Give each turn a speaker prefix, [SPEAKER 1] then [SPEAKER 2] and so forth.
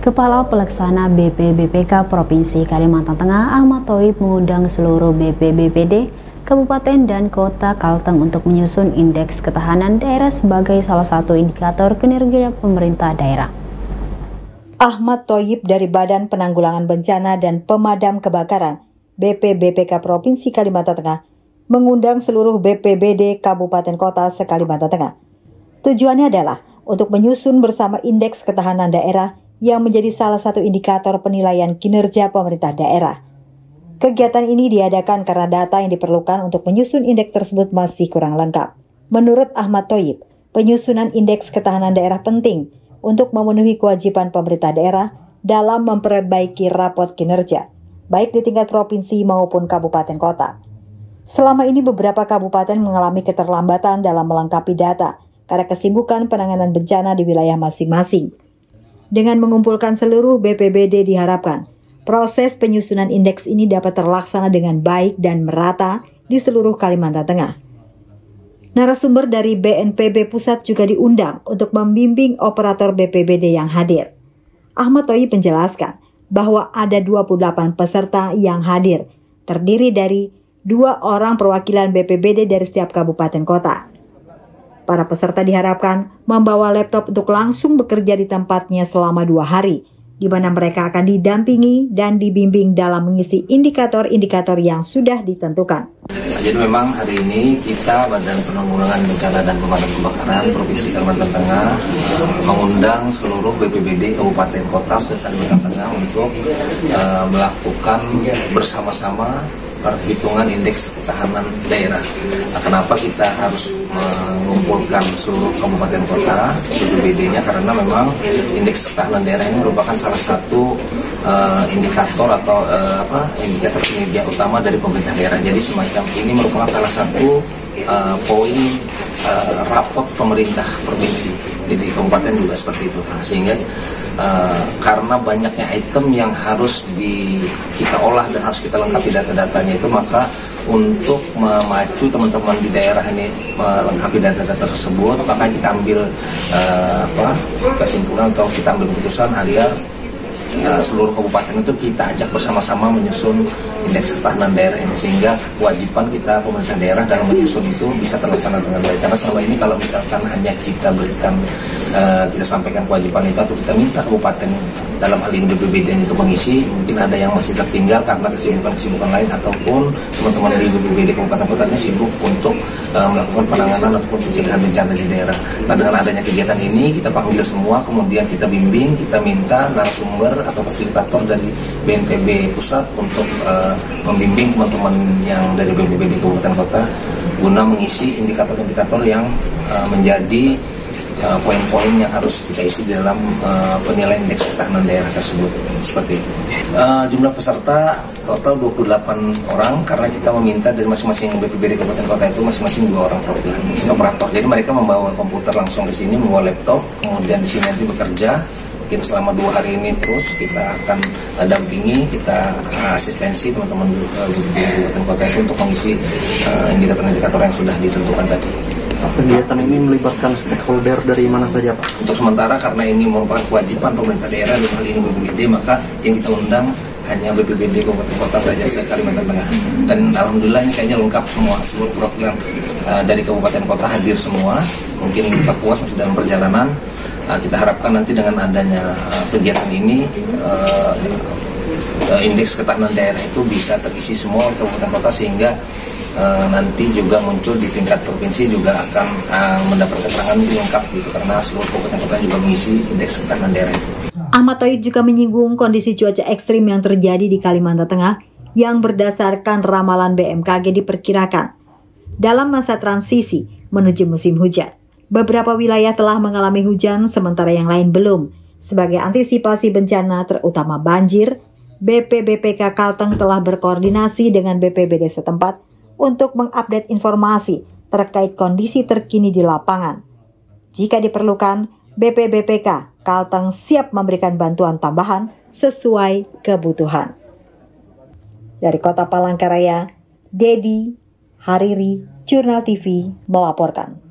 [SPEAKER 1] Kepala Pelaksana BPBPK Provinsi Kalimantan Tengah Ahmad Thoib mengundang seluruh BPBPD, Kabupaten dan Kota Kalteng untuk menyusun indeks ketahanan daerah sebagai salah satu indikator kinerja pemerintah daerah.
[SPEAKER 2] Ahmad Thoib dari Badan Penanggulangan Bencana dan Pemadam Kebakaran BPBPK Provinsi Kalimantan Tengah mengundang seluruh BPBD Kabupaten Kota se-Kalimantan Tengah. Tujuannya adalah untuk menyusun bersama indeks ketahanan daerah yang menjadi salah satu indikator penilaian kinerja pemerintah daerah. Kegiatan ini diadakan karena data yang diperlukan untuk menyusun indeks tersebut masih kurang lengkap. Menurut Ahmad Thoib, penyusunan indeks ketahanan daerah penting untuk memenuhi kewajiban pemerintah daerah dalam memperbaiki rapot kinerja, baik di tingkat provinsi maupun kabupaten kota. Selama ini beberapa kabupaten mengalami keterlambatan dalam melengkapi data karena kesibukan penanganan bencana di wilayah masing-masing. Dengan mengumpulkan seluruh BPBD diharapkan proses penyusunan indeks ini dapat terlaksana dengan baik dan merata di seluruh Kalimantan Tengah. Narasumber dari BNPB Pusat juga diundang untuk membimbing operator BPBD yang hadir. Ahmad Thoib menjelaskan bahwa ada 28 peserta yang hadir, terdiri dari 2 orang perwakilan BPBD dari setiap kabupaten kota. Para peserta diharapkan membawa laptop untuk langsung bekerja di tempatnya selama 2 hari, di mana mereka akan didampingi dan dibimbing dalam mengisi indikator-indikator yang sudah ditentukan.
[SPEAKER 3] Jadi memang hari ini kita Badan Penanggulangan Bencana dan Pemadam Kebakaran Provinsi Kalimantan Tengah mengundang seluruh BPBD Kabupaten Kota se-Kalimantan Tengah untuk melakukan bersama-sama perhitungan indeks ketahanan daerah. Kenapa kita harus mengumpulkan seluruh kabupaten kota BPBD-nya? Karena memang indeks ketahanan daerah ini merupakan salah satu indikator atau indikator kinerja utama dari pemerintah daerah. Jadi semacam ini merupakan salah satu poin rapot pemerintah provinsi. Jadi kabupaten juga seperti itu. Nah, sehingga karena banyaknya item yang harus kita olah dan harus kita lengkapi data-datanya itu, maka untuk memacu teman-teman di daerah ini melengkapi data-data tersebut, maka kita ambil kesimpulan atau kita ambil keputusan agar seluruh kabupaten itu kita ajak bersama-sama menyusun indeks ketahanan daerah ini, sehingga kewajiban kita pemerintah daerah dalam menyusun itu bisa terlaksana dengan baik. Karena selama ini kalau misalkan hanya kita berikan kita sampaikan kewajiban itu atau kita minta kabupaten dalam hal ini BPBD itu mengisi, mungkin ada yang masih tertinggal karena kesibukan lain, ataupun teman-teman di BPBD kabupaten kotanya sibuk untuk melakukan penanganan ataupun pencegahan bencana di daerah. Nah, dengan adanya kegiatan ini kita panggil semua, kemudian kita bimbing, kita minta narasumber atau fasilitator dari BNPB Pusat untuk membimbing teman-teman yang dari BPBD kabupaten kota guna mengisi indikator-indikator yang menjadi poin-poin yang harus kita isi di dalam penilaian indeks ketahanan daerah tersebut. Seperti itu. Jumlah peserta total 28 orang karena kita meminta dari masing-masing BPBD kabupaten kota itu masing-masing 2 orang operator. Jadi mereka membawa komputer langsung ke sini, membawa laptop, kemudian di sini nanti bekerja. Mungkin selama 2 hari ini terus kita akan dampingi, kita asistensi teman-teman BPBD kabupaten kota itu untuk mengisi indikator-indikator yang sudah ditentukan tadi.
[SPEAKER 4] Kegiatan ini melibatkan stakeholder dari mana saja, Pak?
[SPEAKER 3] Untuk sementara karena ini merupakan kewajiban pemerintah daerah dalam hal ini BPBD, maka yang kita undang hanya BPBD kabupaten kota saja se-Kalimantan Tengah. Dan alhamdulillah ini kayaknya lengkap semua, seluruh perwakilan dari kabupaten kota hadir semua. Mungkin kita puas masih dalam perjalanan. Kita harapkan nanti dengan adanya kegiatan ini indeks ketahanan daerah itu bisa terisi semua kabupaten kota, sehingga nanti juga muncul di tingkat provinsi juga akan mendapat keterangan lebih lengkap gitu, karena seluruh kabupaten kota juga mengisi indeks ketahanan daerah itu.
[SPEAKER 2] Ahmad Thoib juga menyinggung kondisi cuaca ekstrim yang terjadi di Kalimantan Tengah yang berdasarkan ramalan BMKG diperkirakan dalam masa transisi menuju musim hujan. Beberapa wilayah telah mengalami hujan sementara yang lain belum. Sebagai antisipasi bencana terutama banjir, BPBPK Kalteng telah berkoordinasi dengan BPBD setempat untuk mengupdate informasi terkait kondisi terkini di lapangan. Jika diperlukan, BPBPK Kalteng siap memberikan bantuan tambahan sesuai kebutuhan. Dari Kota Palangkaraya, Dedi Hariri, Jurnal TV melaporkan.